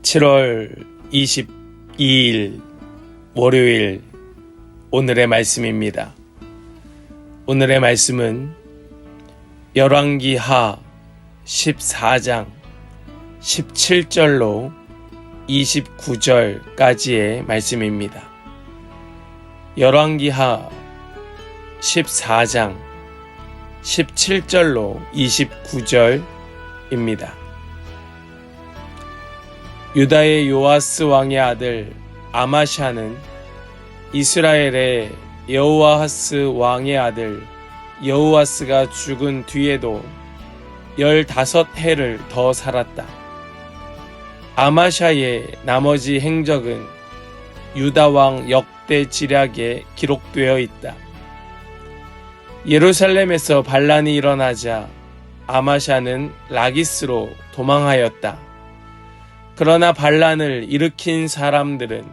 7월 22일 월요일 오늘의 말씀입니다. 오늘의 말씀은 열왕기하 14장 17절로 29절까지의 말씀입니다. 열왕기하 14장 17절로 29절입니다. 유다의 요아스 왕의 아들 아마샤는 이스라엘의 여호아하스 왕의 아들 여호아스가 죽은 뒤에도 15해를 더 살았다. 아마샤의 나머지 행적은 유다 왕 역대 지략에 기록되어 있다. 예루살렘에서 반란이 일어나자 아마샤는 라기스로 도망하였다. 그러나 반란을 일으킨 사람들은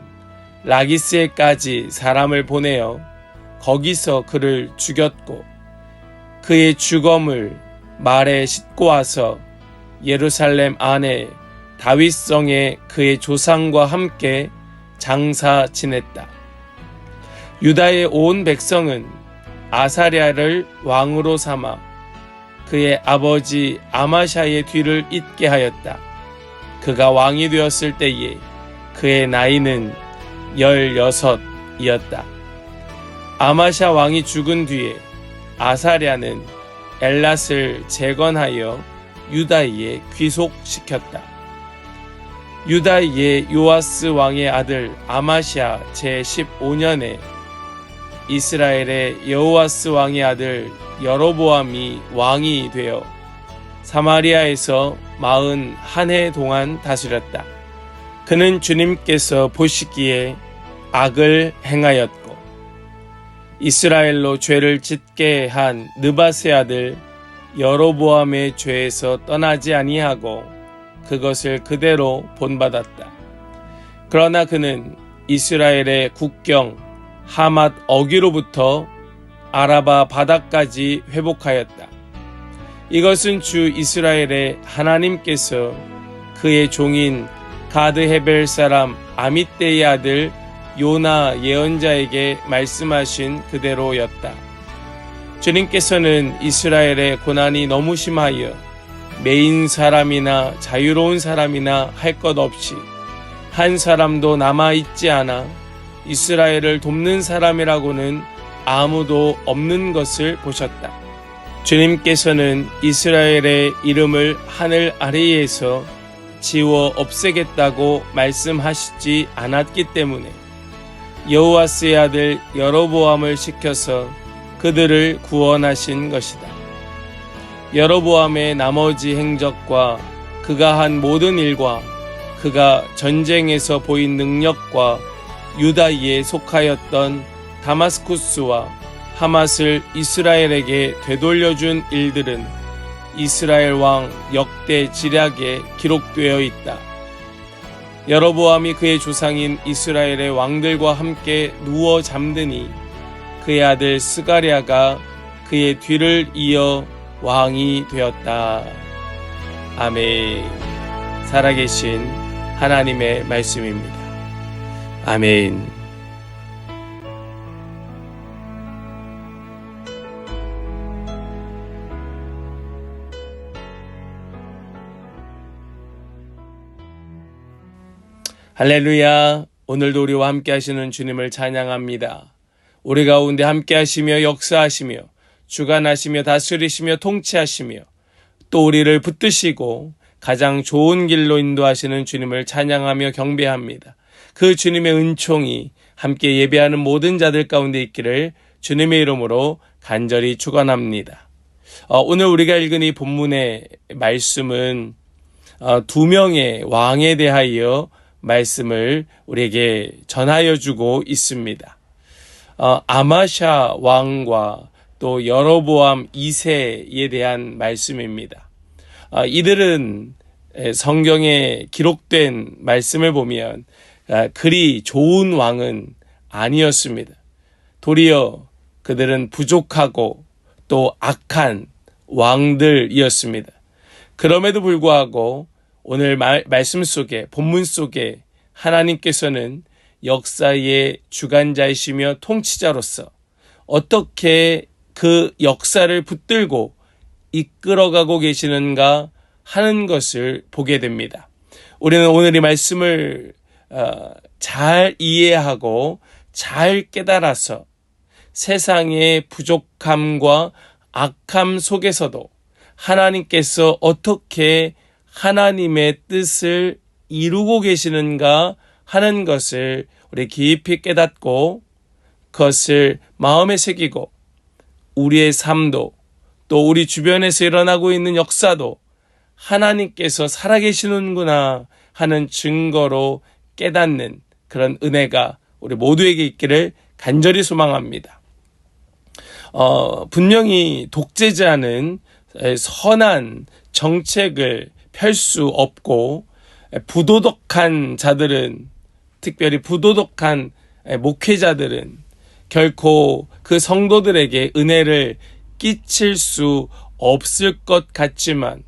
라기스에까지 사람을 보내어 거기서 그를 죽였고 그의 주검을 말에 싣고 와서 예루살렘 안에 다윗성에 그의 조상과 함께 장사 지냈다. 유다의 온 백성은 아사랴를 왕으로 삼아 그의 아버지 아마샤의 뒤를 잇게 하였다. 그가 왕이 되었을 때에 그의 나이는 16이었다. 아마샤 왕이 죽은 뒤에 아사랴는 엘랏을 재건하여 유다에 귀속시켰다. 유다의 요아스 왕의 아들 아마샤 제15년에 이스라엘의 여호아스 왕의 아들 여로보암이 왕이 되어 사마리아에서 41해 동안 다스렸다. 그는 주님께서 보시기에 악을 행하였고 이스라엘로 죄를 짓게 한 느밧의 아들 여로보암의 죄에서 떠나지 아니하고 그것을 그대로 본받았다. 그러나 그는 이스라엘의 국경 하맛 어귀로부터 아라바 바다까지 회복하였다. 이것은 주 이스라엘의 하나님께서 그의 종인 가드 헤벨 사람 아미떼의 아들 요나 예언자에게 말씀하신 그대로였다. 주님께서는 이스라엘의 고난이 너무 심하여 매인 사람이나 자유로운 사람이나 할 것 없이 한 사람도 남아있지 않아 이스라엘을 돕는 사람이라고는 아무도 없는 것을 보셨다. 주님께서는 이스라엘의 이름을 하늘 아래에서 지워 없애겠다고 말씀하시지 않았기 때문에 여호아스의 아들 여로보암을 시켜서 그들을 구원하신 것이다. 여로보암의 나머지 행적과 그가 한 모든 일과 그가 전쟁에서 보인 능력과 유다에 속하였던 다마스쿠스와 하맛을 이스라엘에게 되돌려준 일들은 이스라엘 왕 역대 지략에 기록되어 있다. 여로보암이 그의 조상인 이스라엘의 왕들과 함께 누워 잠드니 그의 아들 스가랴가 그의 뒤를 이어 왕이 되었다. 아멘. 살아계신 하나님의 말씀입니다. 아멘. 할렐루야. 오늘도 우리와 함께 하시는 주님을 찬양합니다. 우리 가운데 함께 하시며 역사하시며 주관하시며 다스리시며 통치하시며 또 우리를 붙드시고 가장 좋은 길로 인도하시는 주님을 찬양하며 경배합니다. 그 주님의 은총이 함께 예배하는 모든 자들 가운데 있기를 주님의 이름으로 간절히 축원합니다. 오늘 우리가 읽은 이 본문의 말씀은 두 명의 왕에 대하여 말씀을 우리에게 전하여 주고 있습니다. 아마샤 왕과 또 여로보암 2세에 대한 말씀입니다. 이들은 성경에 기록된 말씀을 보면 그리 좋은 왕은 아니었습니다. 도리어 그들은 부족하고 또 악한 왕들이었습니다. 그럼에도 불구하고 오늘 말씀 속에, 본문 속에 하나님께서는 역사의 주관자이시며 통치자로서 어떻게 그 역사를 붙들고 이끌어가고 계시는가 하는 것을 보게 됩니다. 우리는 오늘 이 말씀을 잘 이해하고 잘 깨달아서 세상의 부족함과 악함 속에서도 하나님께서 어떻게 하나님의 뜻을 이루고 계시는가 하는 것을 우리 깊이 깨닫고 그것을 마음에 새기고 우리의 삶도 또 우리 주변에서 일어나고 있는 역사도 하나님께서 살아계시는구나 하는 증거로 깨닫는 그런 은혜가 우리 모두에게 있기를 간절히 소망합니다. 분명히 독재자는 선한 정책을 펼 수 없고 부도덕한 자들은, 특별히 부도덕한 목회자들은 결코 그 성도들에게 은혜를 끼칠 수 없을 것 같지만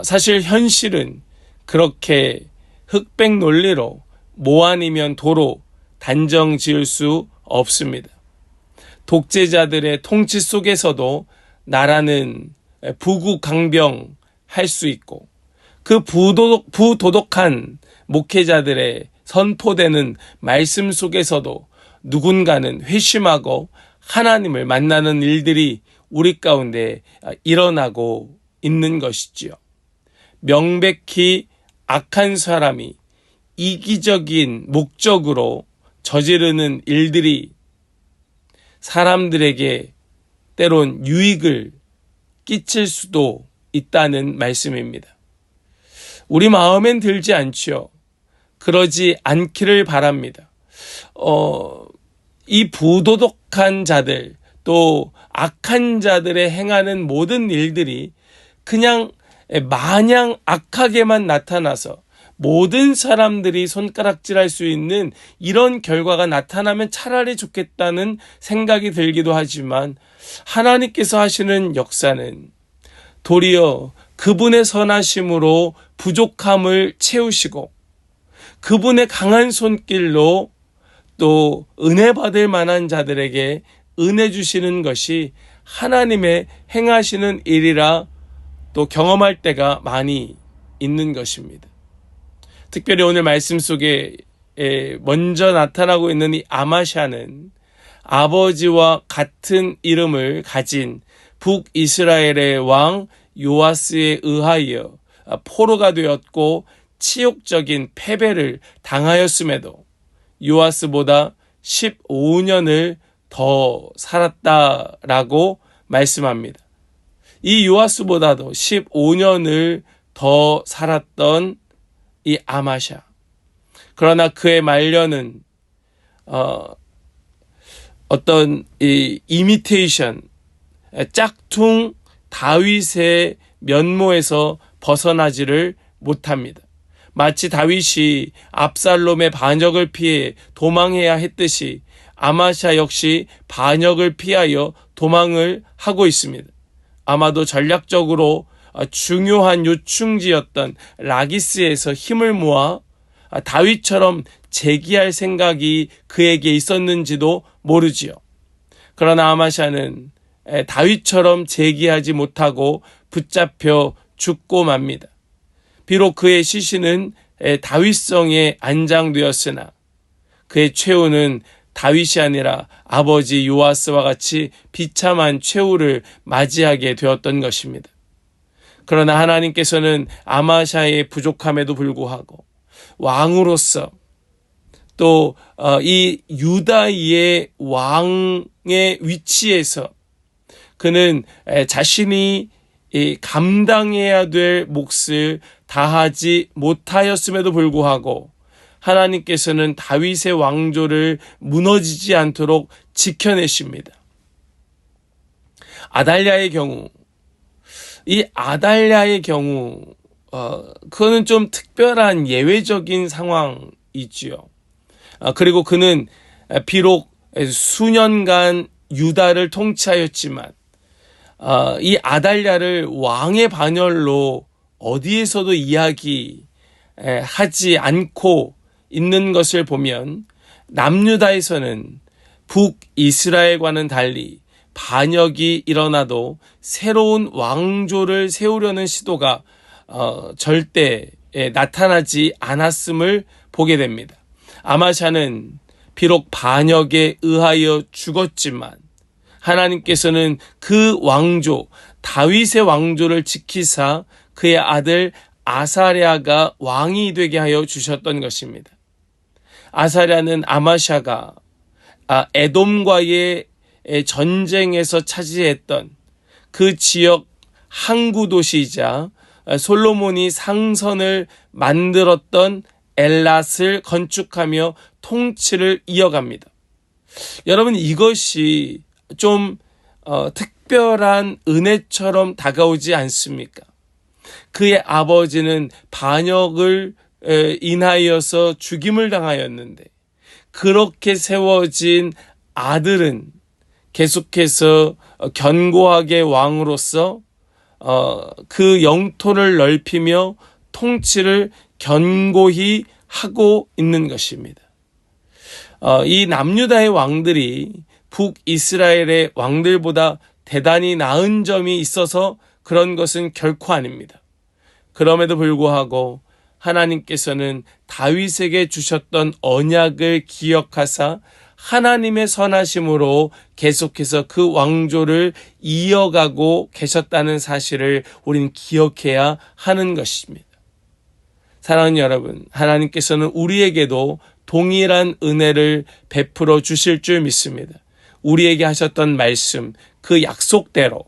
사실 현실은 그렇게 흑백 논리로 뭐 아니면 도로 단정 지을 수 없습니다. 독재자들의 통치 속에서도 나라는 부국강병할 수 있고 그 부도덕한 목회자들의 선포되는 말씀 속에서도 누군가는 회심하고 하나님을 만나는 일들이 우리 가운데 일어나고 있는 것이지요. 명백히 악한 사람이 이기적인 목적으로 저지르는 일들이 사람들에게 때론 유익을 끼칠 수도 있다는 말씀입니다. 우리 마음엔 들지 않지요. 그러지 않기를 바랍니다. 이 부도덕한 자들 또 악한 자들의 행하는 모든 일들이 그냥 마냥 악하게만 나타나서 모든 사람들이 손가락질할 수 있는 이런 결과가 나타나면 차라리 좋겠다는 생각이 들기도 하지만 하나님께서 하시는 역사는 도리어 그분의 선하심으로 부족함을 채우시고 그분의 강한 손길로 또 은혜 받을 만한 자들에게 은혜 주시는 것이 하나님의 행하시는 일이라 또 경험할 때가 많이 있는 것입니다. 특별히 오늘 말씀 속에 먼저 나타나고 있는 이 아마샤는 아버지와 같은 이름을 가진 북이스라엘의 왕 요아스에 의하여 포로가 되었고 치욕적인 패배를 당하였음에도 요아스보다 15년을 더 살았다라고 말씀합니다. 이 요아스보다도 15년을 더 살았던 이 아마샤. 그러나 그의 말년은 어떤 이 이미테이션, 짝퉁 다윗의 면모에서 벗어나지를 못합니다. 마치 다윗이 압살롬의 반역을 피해 도망해야 했듯이 아마샤 역시 반역을 피하여 도망을 하고 있습니다. 아마도 전략적으로 중요한 요충지였던 라기스에서 힘을 모아 다윗처럼 재기할 생각이 그에게 있었는지도 모르지요. 그러나 아마샤는 다윗처럼 재기하지 못하고 붙잡혀 죽고 맙니다. 비록 그의 시신은 다윗성에 안장되었으나 그의 최후는 다윗이 아니라 아버지 요아스와 같이 비참한 최후를 맞이하게 되었던 것입니다. 그러나 하나님께서는 아마샤의 부족함에도 불구하고 왕으로서 또 이 유다의 왕의 위치에서 그는 자신이 감당해야 될 몫을 다하지 못하였음에도 불구하고 하나님께서는 다윗의 왕조를 무너지지 않도록 지켜내십니다. 아달랴의 경우, 그거는 좀 특별한 예외적인 상황이지요. 그리고 그는 비록 수년간 유다를 통치하였지만 이 아달랴를 왕의 반열로 어디에서도 이야기하지 않고 있는 것을 보면 남유다에서는 북이스라엘과는 달리 반역이 일어나도 새로운 왕조를 세우려는 시도가 절대 나타나지 않았음을 보게 됩니다. 아마샤는 비록 반역에 의하여 죽었지만 하나님께서는 그 왕조, 다윗의 왕조를 지키사 그의 아들 아사랴가 왕이 되게 하여 주셨던 것입니다. 아사랴는 아마샤가 에돔과의 전쟁에서 차지했던 그 지역 항구 도시이자 솔로몬이 상선을 만들었던 엘랏을 건축하며 통치를 이어갑니다. 여러분, 이것이 좀 특별한 은혜처럼 다가오지 않습니까? 그의 아버지는 반역을 인하여서 죽임을 당하였는데 그렇게 세워진 아들은 계속해서 견고하게 왕으로서 그 영토를 넓히며 통치를 견고히 하고 있는 것입니다. 이 남유다의 왕들이 북이스라엘의 왕들보다 대단히 나은 점이 있어서 그런 것은 결코 아닙니다. 그럼에도 불구하고 하나님께서는 다윗에게 주셨던 언약을 기억하사 하나님의 선하심으로 계속해서 그 왕조를 이어가고 계셨다는 사실을 우리는 기억해야 하는 것입니다. 사랑하는 여러분, 하나님께서는 우리에게도 동일한 은혜를 베풀어 주실 줄 믿습니다. 우리에게 하셨던 말씀, 그 약속대로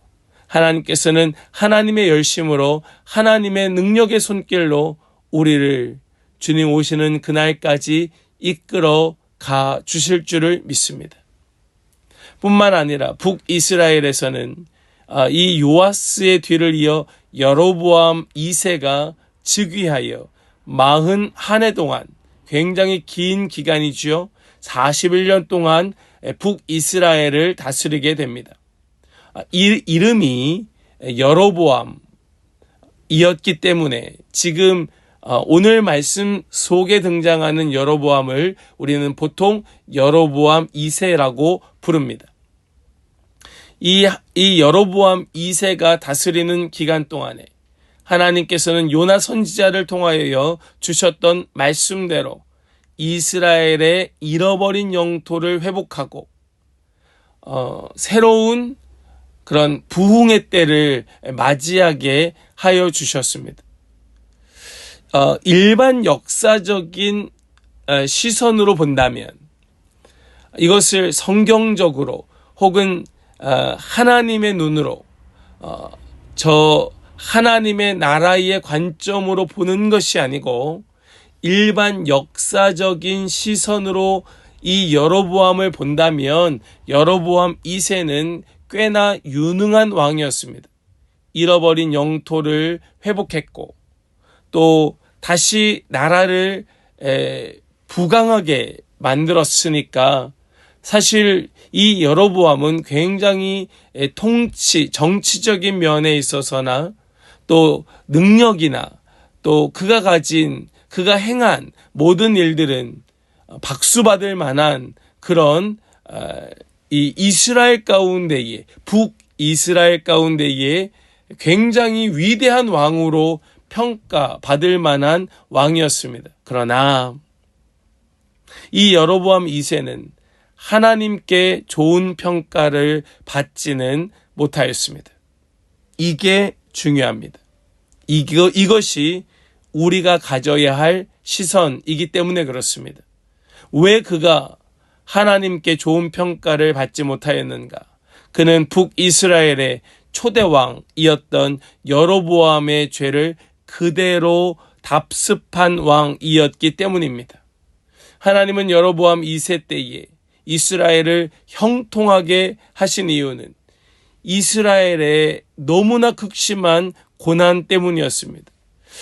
하나님께서는 하나님의 열심으로 하나님의 능력의 손길로 우리를 주님 오시는 그날까지 이끌어 가 주실 줄을 믿습니다. 뿐만 아니라 북이스라엘에서는 이 요아스의 뒤를 이어 여로보암 2세가 즉위하여 41해 동안, 굉장히 긴 기간이죠. 41년 동안 북이스라엘을 다스리게 됩니다. 이름이 여로보암이었기 때문에 지금 오늘 말씀 속에 등장하는 여로보암을 우리는 보통 여로보암 2세라고 부릅니다. 이 여로보암 2세가 다스리는 기간 동안에 하나님께서는 요나 선지자를 통하여 주셨던 말씀대로 이스라엘의 잃어버린 영토를 회복하고 새로운 그런 부흥의 때를 맞이하게 하여 주셨습니다. 일반 역사적인 시선으로 본다면 이것을 성경적으로 혹은 하나님의 눈으로 저 하나님의 나라의 관점으로 보는 것이 아니고 일반 역사적인 시선으로 이 여로보암을 본다면 여로보암 2세는 꽤나 유능한 왕이었습니다. 잃어버린 영토를 회복했고 또 다시 나라를 부강하게 만들었으니까 사실 이 여로보암은 굉장히 정치적인 면에 있어서나 또 능력이나 또 그가 행한 모든 일들은 박수받을 만한 그런 이 이스라엘 가운데에 북이스라엘 가운데에 굉장히 위대한 왕으로 평가받을 만한 왕이었습니다. 그러나 이 여로보암 2세는 하나님께 좋은 평가를 받지는 못하였습니다. 이게 중요합니다. 이것이 우리가 가져야 할 시선이기 때문에 그렇습니다. 왜 그가 하나님께 좋은 평가를 받지 못하였는가? 그는 북이스라엘의 초대왕이었던 여로보암의 죄를 그대로 답습한 왕이었기 때문입니다. 하나님은 여로보암 2세 때에 이스라엘을 형통하게 하신 이유는 이스라엘의 너무나 극심한 고난 때문이었습니다.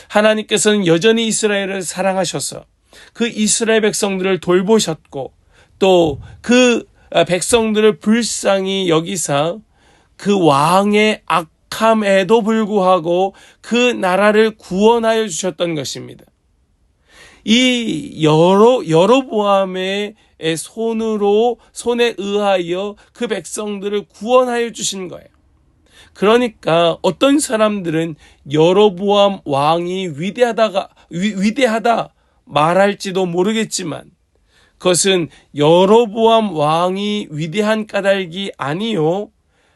하나님께서는 여전히 이스라엘을 사랑하셔서 그 이스라엘 백성들을 돌보셨고 또 그 백성들을 불쌍히 여기사 그 왕의 악한 악함에도 불구하고 그 나라를 구원하여 주셨던 것입니다. 이 여로보암의 손에 의하여 그 백성들을 구원하여 주신 거예요. 그러니까 어떤 사람들은 여로보암 왕이 위대하다 말할지도 모르겠지만 그것은 여로보암 왕이 위대한 까닭이 아니요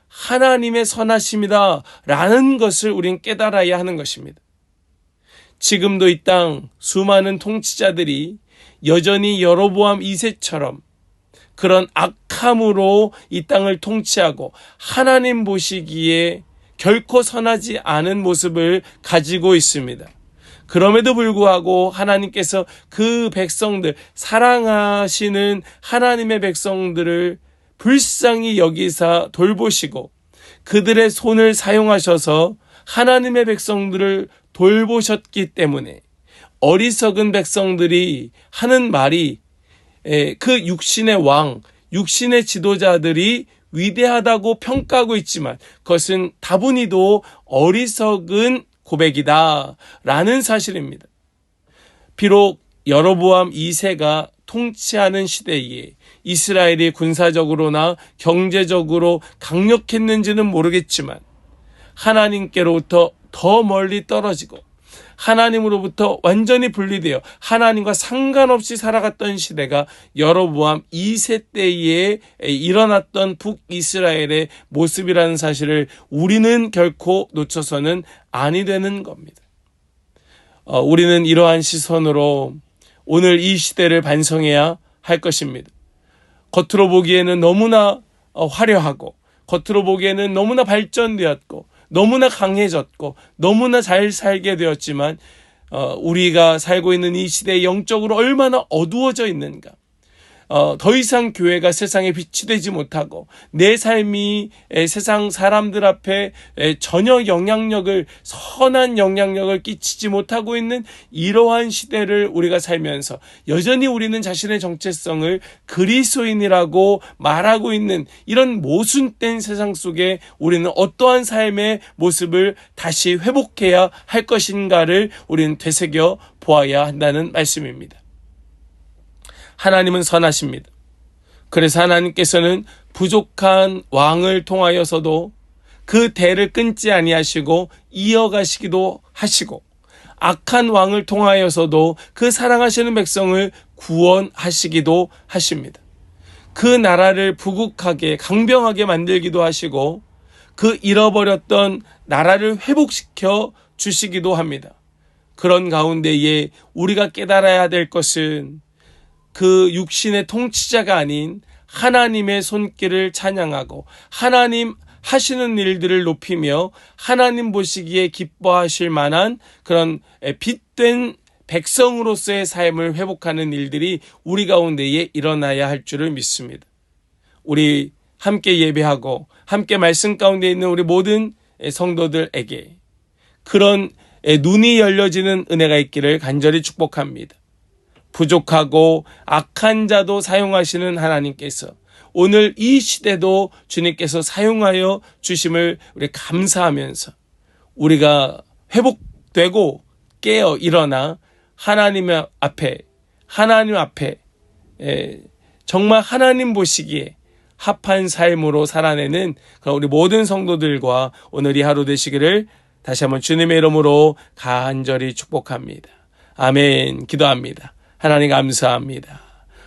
하나님의 선하심이다 라는 것을 우린 깨달아야 하는 것입니다. 지금도 이 땅 수많은 통치자들이 여전히 여로보암 2세처럼 그런 악함으로 이 땅을 통치하고 하나님 보시기에 결코 선하지 않은 모습을 가지고 있습니다. 그럼에도 불구하고 하나님께서 그 백성들, 사랑하시는 하나님의 백성들을 불쌍히 여기사 돌보시고 그들의 손을 사용하셔서 하나님의 백성들을 돌보셨기 때문에 어리석은 백성들이 하는 말이 그 육신의 왕, 육신의 지도자들이 위대하다고 평가하고 있지만 그것은 다분히도 어리석은 고백이다 라는 사실입니다. 비록 여로보암 2세가 통치하는 시대에 이스라엘이 군사적으로나 경제적으로 강력했는지는 모르겠지만 하나님께로부터 더 멀리 떨어지고 하나님으로부터 완전히 분리되어 하나님과 상관없이 살아갔던 시대가 여로보암 2세 때에 일어났던 북이스라엘의 모습이라는 사실을 우리는 결코 놓쳐서는 아니 되는 겁니다. 우리는 이러한 시선으로 오늘 이 시대를 반성해야 할 것입니다. 겉으로 보기에는 너무나 화려하고 겉으로 보기에는 너무나 발전되었고 너무나 강해졌고 너무나 잘 살게 되었지만 우리가 살고 있는 이 시대에 영적으로 얼마나 어두워져 있는가. 더 이상 교회가 세상에 빛이 되지 못하고 내 삶이 세상 사람들 앞에 전혀 선한 영향력을 끼치지 못하고 있는 이러한 시대를 우리가 살면서 여전히 우리는 자신의 정체성을 그리스도인이라고 말하고 있는 이런 모순된 세상 속에 우리는 어떠한 삶의 모습을 다시 회복해야 할 것인가를 우리는 되새겨 보아야 한다는 말씀입니다. 하나님은 선하십니다. 그래서 하나님께서는 부족한 왕을 통하여서도 그 대를 끊지 아니하시고 이어가시기도 하시고 악한 왕을 통하여서도 그 사랑하시는 백성을 구원하시기도 하십니다. 그 나라를 부국하게 강병하게 만들기도 하시고 그 잃어버렸던 나라를 회복시켜 주시기도 합니다. 그런 가운데에 우리가 깨달아야 될 것은 그 육신의 통치자가 아닌 하나님의 손길을 찬양하고 하나님 하시는 일들을 높이며 하나님 보시기에 기뻐하실 만한 그런 빛된 백성으로서의 삶을 회복하는 일들이 우리 가운데에 일어나야 할 줄을 믿습니다. 우리 함께 예배하고 함께 말씀 가운데 있는 우리 모든 성도들에게 그런 눈이 열려지는 은혜가 있기를 간절히 축복합니다. 부족하고 악한 자도 사용하시는 하나님께서 오늘 이 시대도 주님께서 사용하여 주심을 우리 감사하면서 우리가 회복되고 깨어 일어나 하나님 앞에 정말 하나님 보시기에 합한 삶으로 살아내는 그런 우리 모든 성도들과 오늘 이 하루 되시기를 다시 한번 주님의 이름으로 간절히 축복합니다. 아멘. 기도합니다. 하나님 감사합니다.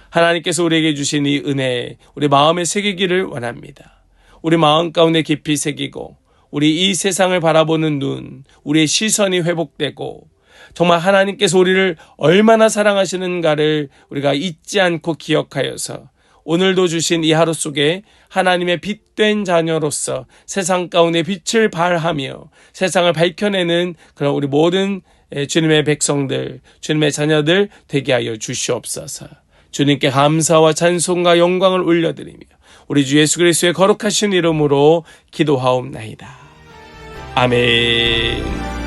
하나님께서 우리에게 주신 이 은혜 우리 마음에 새기기를 원합니다. 우리 마음 가운데 깊이 새기고 우리 이 세상을 바라보는 눈, 우리의 시선이 회복되고 정말 하나님께서 우리를 얼마나 사랑하시는가를 우리가 잊지 않고 기억하여서 오늘도 주신 이 하루 속에 하나님의 빛된 자녀로서 세상 가운데 빛을 발하며 세상을 밝혀내는 그런 우리 모든 주님의 백성들, 주님의 자녀들 되게 하여 주시옵소서. 주님께 감사와 찬송과 영광을 올려드리며 우리 주 예수 그리스도의 거룩하신 이름으로 기도하옵나이다. 아멘.